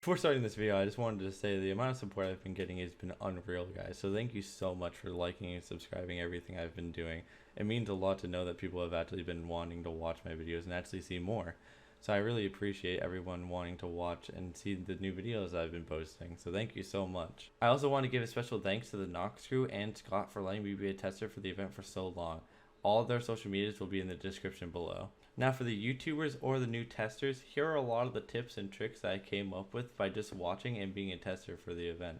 Before starting this video, I just wanted to say the amount of support I've been getting has been unreal, guys. So thank you so much for liking and subscribing everything I've been doing. It means a lot to know that people have actually been wanting to watch my videos and actually see more. So I really appreciate everyone wanting to watch and see the new videos I've been posting. So thank you so much. I also want to give a special thanks to the Nox crew and Scott for letting me be a tester for the event for so long. All of their social medias will be in the description below. Now for the YouTubers or the new testers, here are a lot of the tips and tricks that I came up with by just watching and being a tester for the event.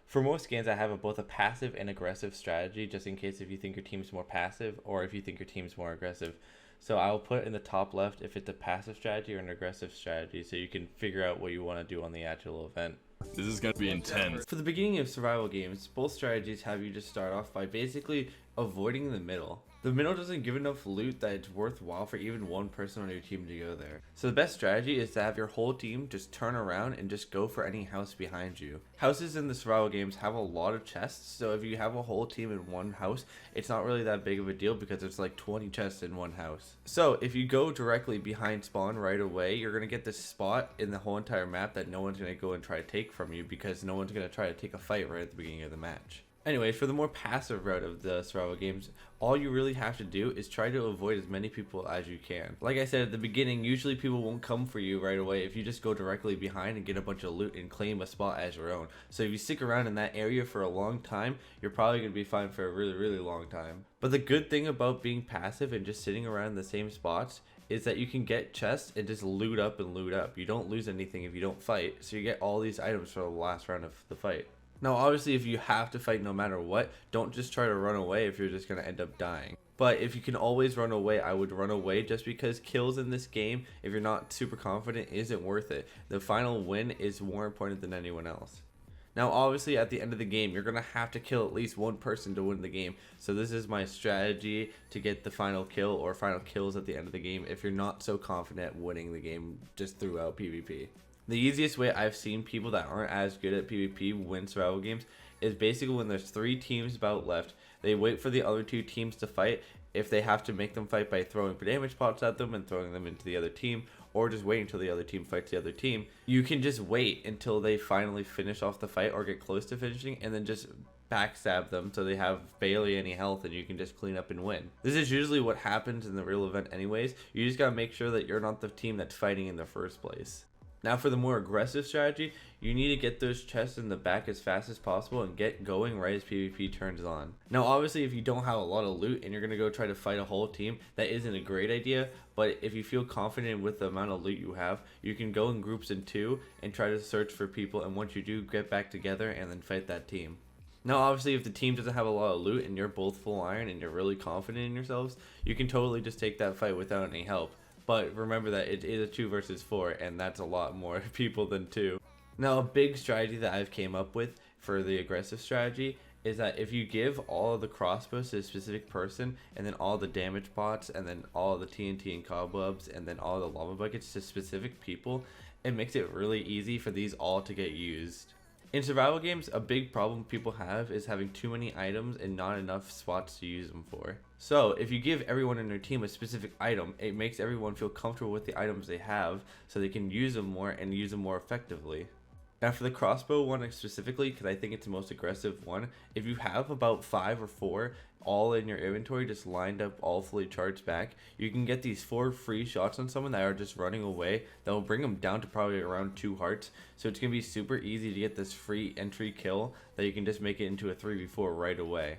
For most games, I have both a passive and aggressive strategy, just in case if you think your team's more passive or if you think your team's more aggressive. So I will put in the top left if it's a passive strategy or an aggressive strategy, so you can figure out what you want to do on the actual event. This is gonna be intense. For the beginning of survival games, both strategies have you just start off by basically avoiding the middle. The middle doesn't give enough loot that it's worthwhile for even one person on your team to go there. So the best strategy is to have your whole team just turn around and just go for any house behind you. Houses in the survival games have a lot of chests, so if you have a whole team in one house, it's not really that big of a deal because it's like 20 chests in one house. So if you go directly behind spawn right away, you're going to get this spot in the whole entire map that no one's going to go and try to take from you because no one's going to try to take a fight right at the beginning of the match. Anyway, for the more passive route of the survival games, all you really have to do is try to avoid as many people as you can. Like I said at the beginning, usually people won't come for you right away if you just go directly behind and get a bunch of loot and claim a spot as your own. So if you stick around in that area for a long time, you're probably going to be fine for a really long time. But the good thing about being passive and just sitting around in the same spots is that you can get chests and just loot up and loot up. You don't lose anything if you don't fight, so you get all these items for the last round of the fight. Now obviously if you have to fight no matter what, don't just try to run away if you're just going to end up dying. But if you can always run away, I would run away just because kills in this game, if you're not super confident, isn't worth it. The final win is more important than anyone else. Now obviously at the end of the game, you're going to have to kill at least one person to win the game. So this is my strategy to get the final kill or final kills at the end of the game if you're not so confident winning the game just throughout PvP. The easiest way I've seen people that aren't as good at PvP win survival games is basically when there's 3 teams about left, they wait for the other 2 teams to fight. If they have to make them fight by throwing damage pots at them and throwing them into the other team, or just wait until the other team fights the other team, you can just wait until they finally finish off the fight or get close to finishing and then just backstab them so they have barely any health and you can just clean up and win. This is usually what happens in the real event anyways. You just gotta make sure that you're not the team that's fighting in the first place. Now for the more aggressive strategy, you need to get those chests in the back as fast as possible and get going right as PvP turns on. Now obviously if you don't have a lot of loot and you're going to go try to fight a whole team, that isn't a great idea, but if you feel confident with the amount of loot you have, you can go in groups in 2 and try to search for people, and once you do, get back together and then fight that team. Now obviously if the team doesn't have a lot of loot and you're both full iron and you're really confident in yourselves, you can totally just take that fight without any help. But remember that it is a 2 versus 4 and that's a lot more people than 2. Now a big strategy that I've came up with for the aggressive strategy is that if you give all of the crossbows to a specific person and then all the damage pots and then all the TNT and cobwebs and then all the lava buckets to specific people, it makes it really easy for these all to get used. In survival games, a big problem people have is having too many items and not enough spots to use them for. So if you give everyone in your team a specific item, it makes everyone feel comfortable with the items they have so they can use them more and use them more effectively. Now for the crossbow one specifically, because I think it's the most aggressive one, if you have about 5 or 4 all in your inventory just lined up all fully charged back, you can get these 4 free shots on someone that are just running away that will bring them down to probably around 2 hearts. So it's going to be super easy to get this free entry kill that you can just make it into a 3v4 right away.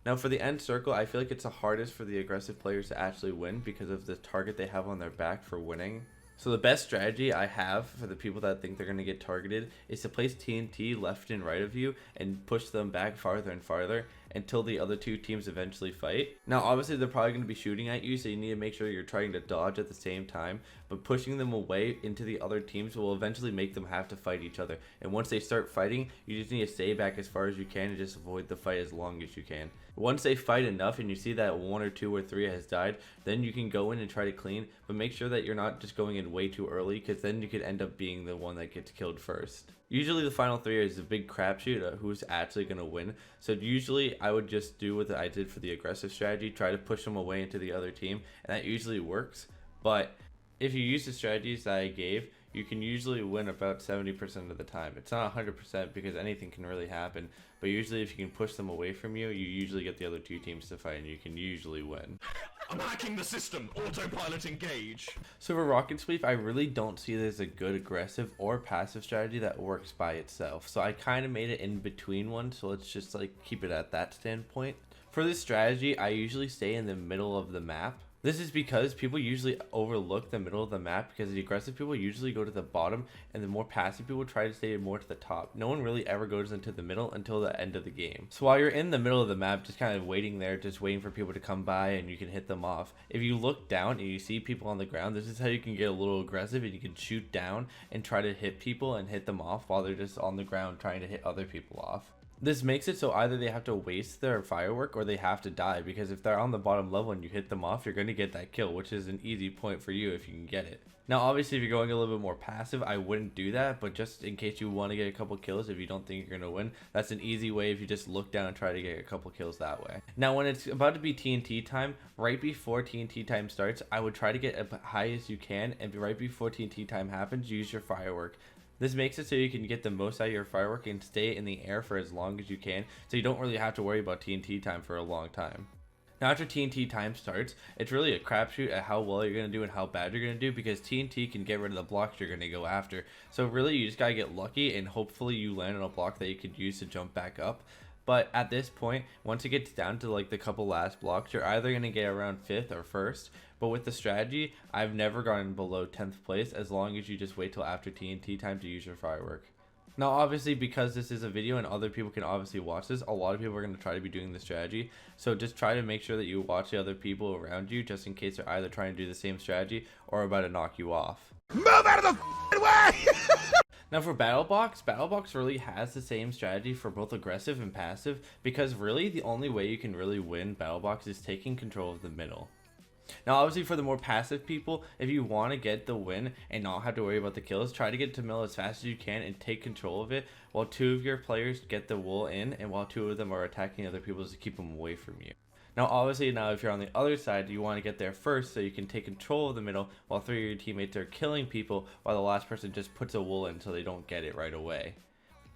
Now for the end circle, I feel like it's the hardest for the aggressive players to actually win because of the target they have on their back for winning. So the best strategy I have for the people that think they're going to get targeted is to place TNT left and right of you and push them back farther and farther until the other 2 teams eventually fight. Now obviously they're probably going to be shooting at you, so you need to make sure you're trying to dodge at the same time, but pushing them away into the other teams will eventually make them have to fight each other. And once they start fighting, you just need to stay back as far as you can and just avoid the fight as long as you can. Once they fight enough and you see that 1 or 2 or 3 has died, then you can go in and try to clean, but make sure that you're not just going in way too early, because then you could end up being the one that gets killed first. Usually the final 3 is a big crapshoot of who's actually going to win, so usually I would just do what I did for the aggressive strategy, try to push them away into the other team, and that usually works. But if you use the strategies that I gave, you can usually win about 70% of the time. It's not 100% because anything can really happen, but usually if you can push them away from you, you usually get the other two teams to fight and you can usually win. I'm hacking the system. Autopilot engage. So for Rocket Spleef, I really don't see it as a good aggressive or passive strategy that works by itself. So I kind of made it in between one, so let's just like keep it at that standpoint. For this strategy, I usually stay in the middle of the map. This is because people usually overlook the middle of the map because the aggressive people usually go to the bottom and the more passive people try to stay more to the top. No one really ever goes into the middle until the end of the game. So while you're in the middle of the map, just kind of waiting there, just waiting for people to come by and you can hit them off. If you look down and you see people on the ground, this is how you can get a little aggressive and you can shoot down and try to hit people and hit them off while they're just on the ground trying to hit other people off. This makes it so either they have to waste their firework or they have to die, because if they're on the bottom level and you hit them off, you're going to get that kill, which is an easy point for you if you can get it. Now obviously if you're going a little bit more passive, I wouldn't do that, but just in case you want to get a couple kills if you don't think you're going to win, that's an easy way if you just look down and try to get a couple kills that way. Now when it's about to be TNT time, right before TNT time starts, I would try to get as high as you can, and right before TNT time happens, use your firework. This makes it so you can get the most out of your firework and stay in the air for as long as you can, so you don't really have to worry about TNT time for a long time. Now after TNT time starts, it's really a crapshoot at how well you're going to do and how bad you're going to do, because TNT can get rid of the blocks you're going to go after. So really you just got to get lucky and hopefully you land on a block that you could use to jump back up. But at this point, once it gets down to like the couple last blocks, you're either going to get around 5th or 1st. But with the strategy, I've never gotten below 10th place as long as you just wait till after TNT time to use your firework. Now obviously, because this is a video and other people can obviously watch this, a lot of people are going to try to be doing this strategy. So just try to make sure that you watch the other people around you, just in case they're either trying to do the same strategy or about to knock you off. Move out of the way! Now for BattleBox really has the same strategy for both aggressive and passive, because really the only way you can really win BattleBox is taking control of the middle. Now obviously for the more passive people, if you want to get the win and not have to worry about the kills, try to get to middle as fast as you can and take control of it while 2 of your players get the wool in and while 2 of them are attacking other people to keep them away from you. Now obviously if you're on the other side, you want to get there first so you can take control of the middle while 3 of your teammates are killing people while the last person just puts a wool in so they don't get it right away.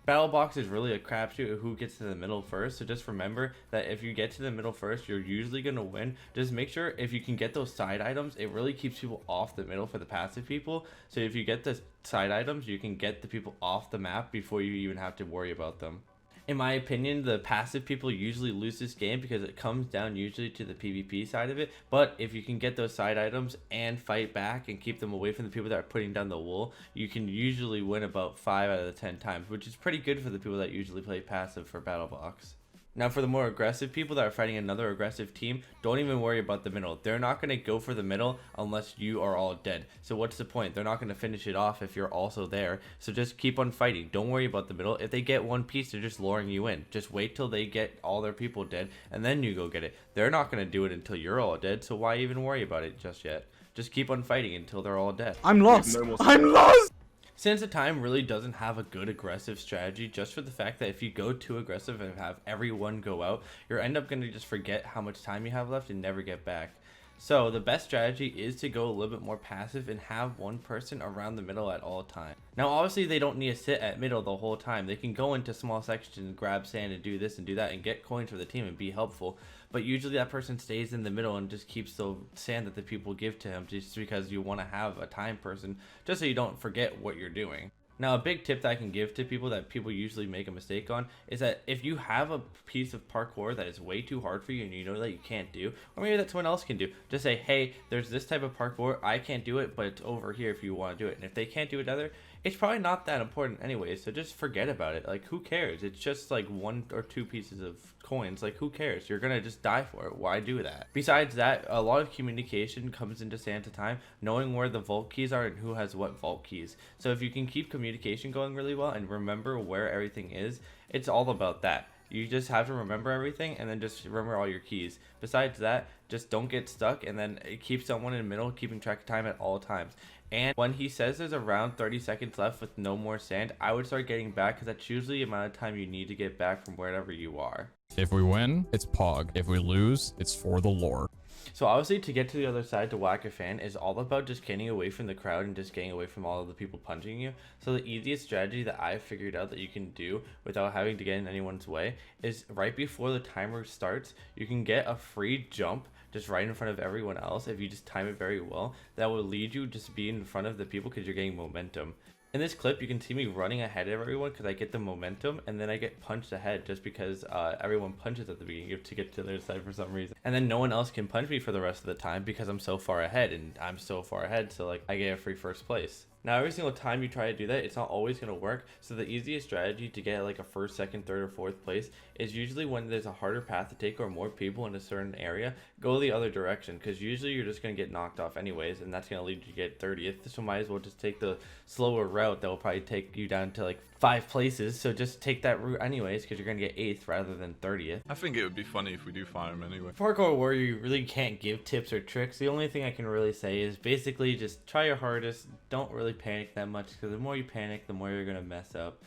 BattleBox is really a crapshoot of who gets to the middle first, so just remember that if you get to the middle first, you're usually going to win. Just make sure if you can get those side items, it really keeps people off the middle for the passive people. So if you get the side items, you can get the people off the map before you even have to worry about them. In my opinion, the passive people usually lose this game because it comes down usually to the PvP side of it. But if you can get those side items and fight back and keep them away from the people that are putting down the wool, you can usually win about 5 out of the 10 times, which is pretty good for the people that usually play passive for BattleBox. Now for the more aggressive people that are fighting another aggressive team, don't even worry about the middle. They're not going to go for the middle unless you are all dead. So what's the point? They're not going to finish it off if you're also there. So just keep on fighting. Don't worry about the middle. If they get one piece, they're just luring you in. Just wait till they get all their people dead and then you go get it. They're not going to do it until you're all dead, so why even worry about it just yet? Just keep on fighting until they're all dead. I'm lost. I'm lost! Sands of Time really doesn't have a good aggressive strategy, just for the fact that if you go too aggressive and have everyone go out, you'll end up going to just forget how much time you have left and never get back. So the best strategy is to go a little bit more passive and have one person around the middle at all times. Now obviously they don't need to sit at middle the whole time. They can go into small sections and grab sand and do this and do that and get coins for the team and be helpful. But usually that person stays in the middle and just keeps the sand that the people give to him, just because you want to have a time person just so you don't forget what you're doing. Now a big tip that I can give to people that people usually make a mistake on is that if you have a piece of parkour that is way too hard for you and you know that you can't do, or maybe that someone else can do, just say, hey, there's this type of parkour, I can't do it, but it's over here if you want to do it. And if they can't do it either, it's probably not that important anyway, so just forget about it. Like, who cares? It's just like 1 or 2 pieces of coins. Like, who cares? You're gonna just die for it. Why do that? Besides that, a lot of communication comes into Sands of Time, knowing where the vault keys are and who has what vault keys. So if you can keep communication going really well and remember where everything is, it's all about that. You just have to remember everything and then just remember all your keys. Besides that, just don't get stuck and then keep someone in the middle keeping track of time at all times. And when he says there's around 30 seconds left with no more sand, I would start getting back because that's usually the amount of time you need to get back from wherever you are. If we win, it's Pog. If we lose, it's for the lore. So obviously to get to the other side to whack a fan is all about just getting away from the crowd and just getting away from all of the people punching you. So the easiest strategy that I've figured out that you can do without having to get in anyone's way is right before the timer starts, you can get a free jump just right in front of everyone else. If you just time it very well, that will lead you just to be in front of the people because you're getting momentum. In this clip, you can see me running ahead of everyone because I get the momentum, and then I get punched ahead just because everyone punches at the beginning to get to their side for some reason. And then no one else can punch me for the rest of the time because I'm so far ahead, and I'm so far ahead, so like I get a free first place. Now, every single time you try to do that, it's not always going to work. So the easiest strategy to get like a first, second, third, or fourth place is usually when there's a harder path to take or more people in a certain area, go the other direction. Because usually you're just going to get knocked off anyways, and that's going to lead you to get 30th. So might as well just take the slower route that will probably take you down to like 5 places. So just take that route anyways, because you're going to get 8th rather than 30th. I think it would be funny if we do fire him anyway. Parkour Warrior, you really can't give tips or tricks. The only thing I can really say is basically just try your hardest. Don't really panic that much, because the more you panic, the more you're going to mess up.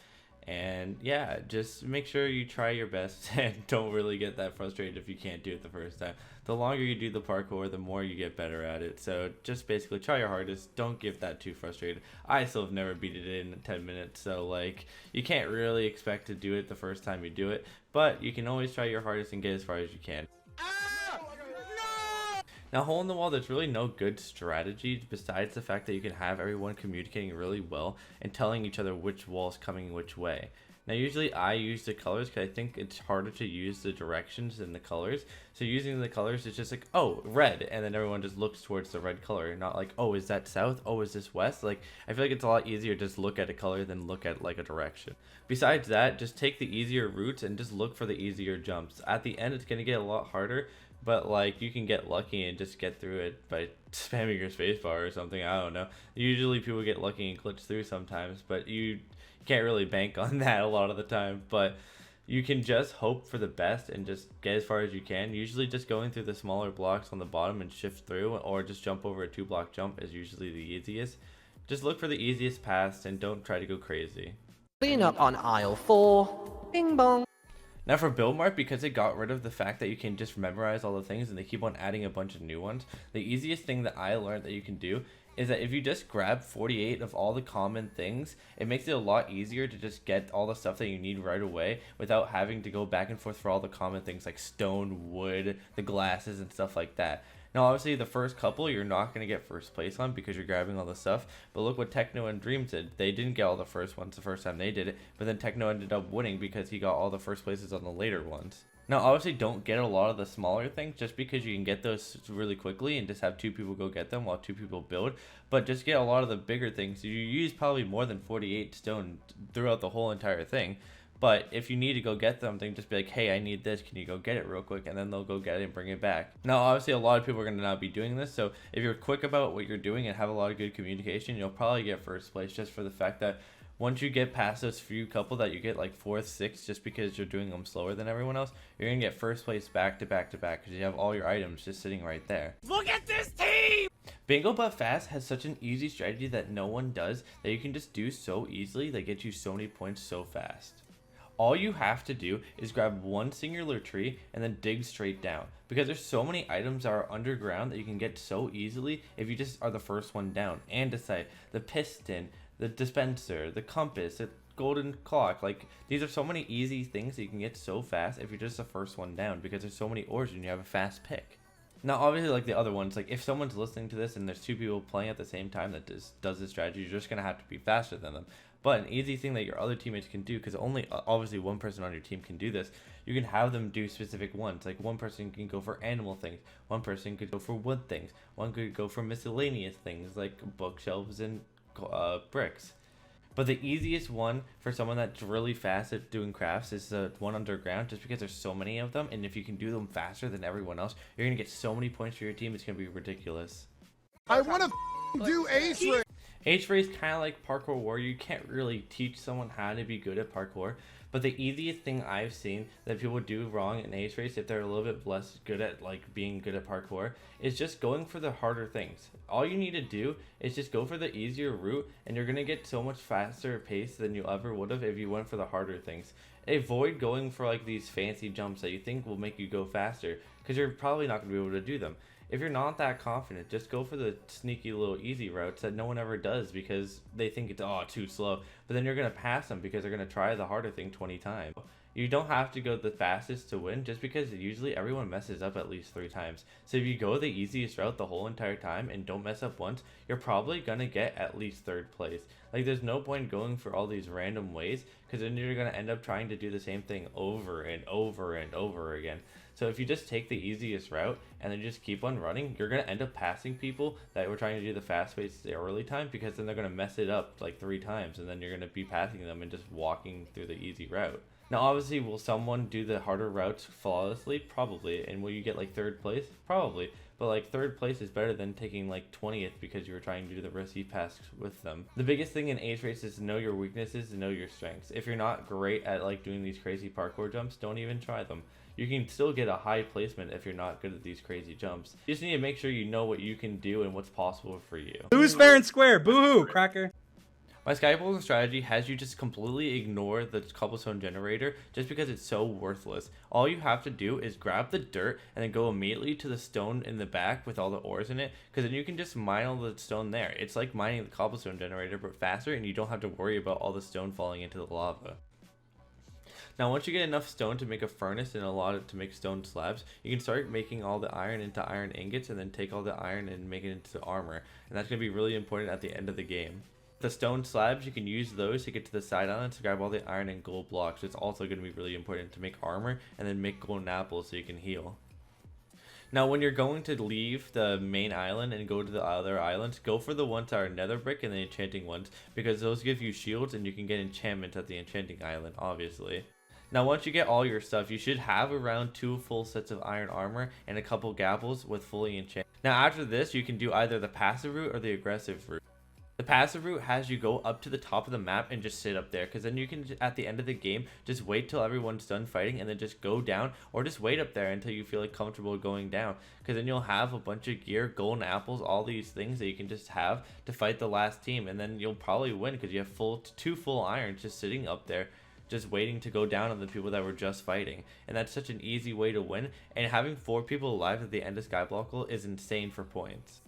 And yeah, just make sure you try your best and don't really get that frustrated if you can't do it the first time. The longer you do the parkour, the more you get better at it. So just basically try your hardest. Don't get that too frustrated. I still have never beat it in 10 minutes. So like you can't really expect to do it the first time you do it, but you can always try your hardest and get as far as you can. Now, hole in the wall, there's really no good strategy besides the fact that you can have everyone communicating really well and telling each other which wall is coming which way. Now, usually I use the colors because I think it's harder to use the directions than the colors. So using the colors, it's just like, oh, red, and then everyone just looks towards the red color, not like, oh, is that south? Oh, is this west? Like, I feel like it's a lot easier to just look at a color than look at like a direction. Besides that, just take the easier routes and just look for the easier jumps. At the end, it's going to get a lot harder, but like you can get lucky and just get through it by spamming your spacebar or something. I don't know. Usually people get lucky and glitch through sometimes, but you can't really bank on that a lot of the time. But you can just hope for the best and just get as far as you can. Usually just going through the smaller blocks on the bottom and shift through, or just jump over a 2-block jump is usually the easiest. Just look for the easiest paths and don't try to go crazy. Clean up on aisle 4. Bing bong. Now for Build Mart, because it got rid of the fact that you can just memorize all the things and they keep on adding a bunch of new ones, the easiest thing that I learned that you can do is that if you just grab 48 of all the common things, it makes it a lot easier to just get all the stuff that you need right away without having to go back and forth for all the common things like stone, wood, the glasses, and stuff like that. Now, obviously, the first couple, you're not going to get first place on because you're grabbing all the stuff. But look what Techno and Dream did. They didn't get all the first ones the first time they did it. But then Techno ended up winning because he got all the first places on the later ones. Now, obviously, don't get a lot of the smaller things just because you can get those really quickly and just have 2 people go get them while 2 people build. But just get a lot of the bigger things. You use probably more than 48 stone throughout the whole entire thing. But if you need to go get something, just be like, hey, I need this. Can you go get it real quick? And then they'll go get it and bring it back. Now, obviously, a lot of people are going to not be doing this. So if you're quick about what you're doing and have a lot of good communication, you'll probably get first place just for the fact that once you get past those few couple that you get like 4th, 6th, just because you're doing them slower than everyone else, you're going to get first place back to back to back because you have all your items just sitting right there. Look at this team! Bingo But Fast has such an easy strategy that no one does that you can just do so easily that gets you so many points so fast. All you have to do is grab one singular tree and then dig straight down, because there's so many items that are underground that you can get so easily if you just are the first one down. Andesite, the piston, the dispenser, the compass, the golden clock. Like, these are so many easy things that you can get so fast if you're just the first one down, because there's so many ores and you have a fast pick. Now, obviously, like the other ones, like if someone's listening to this and there's 2 people playing at the same time that does this strategy, you're just going to have to be faster than them. But an easy thing that your other teammates can do, because only obviously one person on your team can do this, you can have them do specific ones. Like one person can go for animal things, one person could go for wood things, one could go for miscellaneous things like bookshelves and bricks. But the easiest one for someone that's really fast at doing crafts is the one underground, just because there's so many of them, and if you can do them faster than everyone else, you're going to get so many points for your team, it's going to be ridiculous. I want to do ace ring. H race kind of like Parkour Warrior. You can't really teach someone how to be good at parkour, but the easiest thing I've seen that people do wrong in H race, if they're a little bit less good at like being good at parkour, is just going for the harder things. All you need to do is just go for the easier route, and you're gonna get so much faster pace than you ever would have if you went for the harder things. Avoid going for like these fancy jumps that you think will make you go faster, because you're probably not gonna be able to do them. If you're not that confident, just go for the sneaky little easy routes that no one ever does because they think it's too slow. But then you're going to pass them because they're going to try the harder thing 20 times. You don't have to go the fastest to win, just because usually everyone messes up at least 3 times. So if you go the easiest route the whole entire time and don't mess up once, you're probably going to get at least 3rd place. Like, there's no point going for all these random ways, because then you're going to end up trying to do the same thing over and over and over again. So if you just take the easiest route and then just keep on running, you're going to end up passing people that were trying to do the fast pace the early time, because then they're going to mess it up like 3 times, and then you're going to be passing them and just walking through the easy route. Now, obviously, will someone do the harder routes flawlessly? Probably. And will you get like 3rd place? Probably. But like 3rd place is better than taking like 20th because you were trying to do the risky pass with them. The biggest thing in H race is to know your weaknesses and know your strengths. If you're not great at like doing these crazy parkour jumps, don't even try them. You can still get a high placement if you're not good at these crazy jumps. You just need to make sure you know what you can do and what's possible for you. Who's fair and square? Boo-hoo, cracker. My Skyblockle strategy has you just completely ignore the cobblestone generator just because it's so worthless. All you have to do is grab the dirt and then go immediately to the stone in the back with all the ores in it, because then you can just mine all the stone there. It's like mining the cobblestone generator but faster, and you don't have to worry about all the stone falling into the lava. Now, once you get enough stone to make a furnace and a lot to make stone slabs, you can start making all the iron into iron ingots, and then take all the iron and make it into armor. And that's going to be really important at the end of the game. The stone slabs, you can use those to get to the side islands to grab all the iron and gold blocks. It's also going to be really important to make armor and then make golden apples so you can heal. Now, when you're going to leave the main island and go to the other islands, go for the ones that are nether brick and the enchanting ones, because those give you shields and you can get enchantments at the enchanting island, obviously. Now, once you get all your stuff, you should have around 2 full sets of iron armor and a couple gapples with fully enchanted. Now, after this, you can do either the passive route or the aggressive route. The passive route has you go up to the top of the map and just sit up there, because then you can, at the end of the game, just wait till everyone's done fighting and then just go down, or just wait up there until you feel like comfortable going down, because then you'll have a bunch of gear, golden apples, all these things that you can just have to fight the last team, and then you'll probably win because you have 2 full irons just sitting up there, just waiting to go down on the people that were just fighting. And that's such an easy way to win, and having 4 people alive at the end of Skyblockle is insane for points.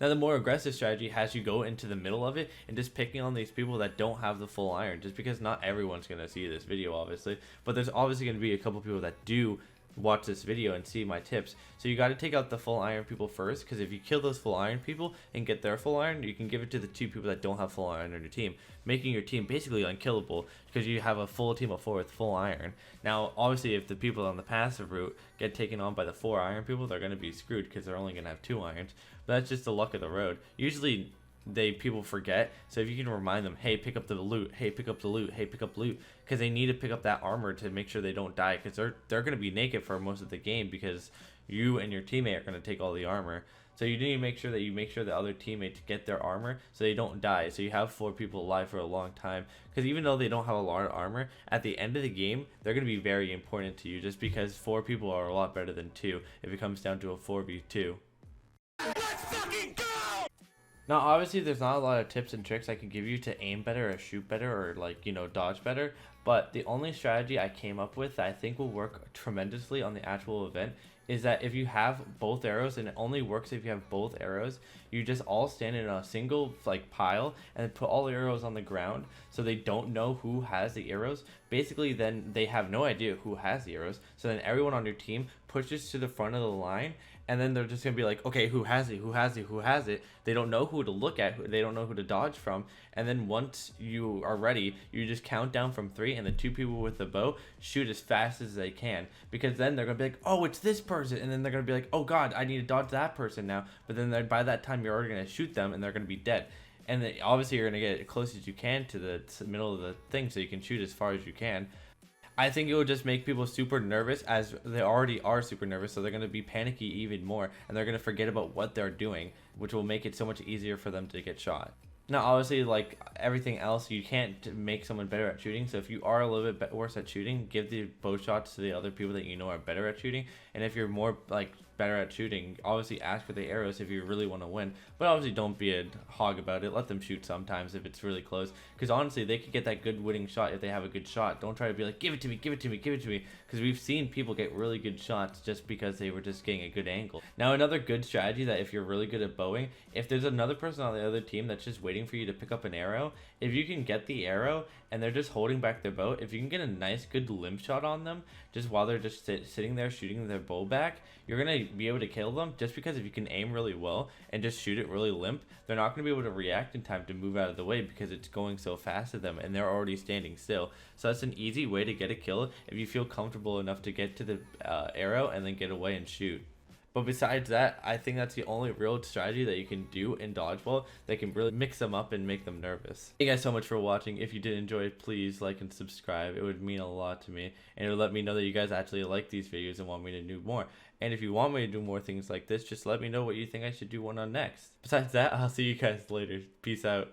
Now, the more aggressive strategy has you go into the middle of it and just picking on these people that don't have the full iron, just because not everyone's going to see this video, obviously, but there's obviously going to be a couple people that do watch this video and see my tips. So you got to take out the full iron people first, because if you kill those full iron people and get their full iron, you can give it to the 2 people that don't have full iron on your team, making your team basically unkillable because you have a full team of 4 with full iron. Now, obviously, if the people on the passive route get taken on by the 4 iron people, they're going to be screwed because they're only going to have 2 irons. But that's just the luck of the road. Usually people forget, so if you can remind them, hey, pick up the loot, hey, pick up the loot, hey, pick up loot, because they need to pick up that armor to make sure they don't die, because they're going to be naked for most of the game because you and your teammate are going to take all the armor. So you need to make sure the other teammates get their armor so they don't die, so you have 4 people alive for a long time, because even though they don't have a lot of armor, at the end of the game they're going to be very important to you, just because 4 people are a lot better than 2 if it comes down to a 4v2. Now, obviously, there's not a lot of tips and tricks I can give you to aim better or shoot better or, like, you know, dodge better, but the only strategy I came up with that I think will work tremendously on the actual event is that if you have both arrows, and it only works if you have both arrows, you just all stand in a single like pile and put all the arrows on the ground so they don't know who has the arrows. Basically, then they have no idea who has the arrows, so then everyone on your team pushes to the front of the line, and then they're just gonna be like, okay, who has it, who has it, who has it? They don't know who to look at, they don't know who to dodge from, and then once you are ready, you just count down from 3, and the 2 people with the bow shoot as fast as they can, because then they're gonna be like, oh, it's this person, and then they're gonna be like, oh god, I need to dodge that person now, but then by that time you're already gonna shoot them and they're gonna be dead. And then obviously you're gonna get as close as you can to the middle of the thing so you can shoot as far as you can. I think it will just make people super nervous, as they already are super nervous, so they're going to be panicky even more, and they're going to forget about what they're doing, which will make it so much easier for them to get shot. Now, obviously, like everything else, you can't make someone better at shooting. So if you are a little bit worse at shooting, give the bow shots to the other people that you know are better at shooting. And if you're more like better at shooting, obviously ask for the arrows if you really want to win. But obviously, don't be a hog about it. Let them shoot sometimes if it's really close. Because honestly, they could get that good winning shot if they have a good shot. Don't try to be like, give it to me, give it to me, give it to me. Because we've seen people get really good shots just because they were just getting a good angle. Now, another good strategy that if you're really good at bowing, if there's another person on the other team that's just waiting for you to pick up an arrow, if you can get the arrow and they're just holding back their bow, if you can get a nice good limp shot on them just while they're just sitting there shooting their bow back, you're gonna be able to kill them. Just because if you can aim really well and just shoot it really limp, they're not gonna be able to react in time to move out of the way because it's going so fast at them and they're already standing still. So that's an easy way to get a kill if you feel comfortable enough to get to the arrow and then get away and shoot. But besides that, I think that's the only real strategy that you can do in Dodgeball that can really mix them up and make them nervous. Thank you guys so much for watching. If you did enjoy it, please like and subscribe. It would mean a lot to me. And it would let me know that you guys actually like these videos and want me to do more. And if you want me to do more things like this, just let me know what you think I should do one on next. Besides that, I'll see you guys later. Peace out.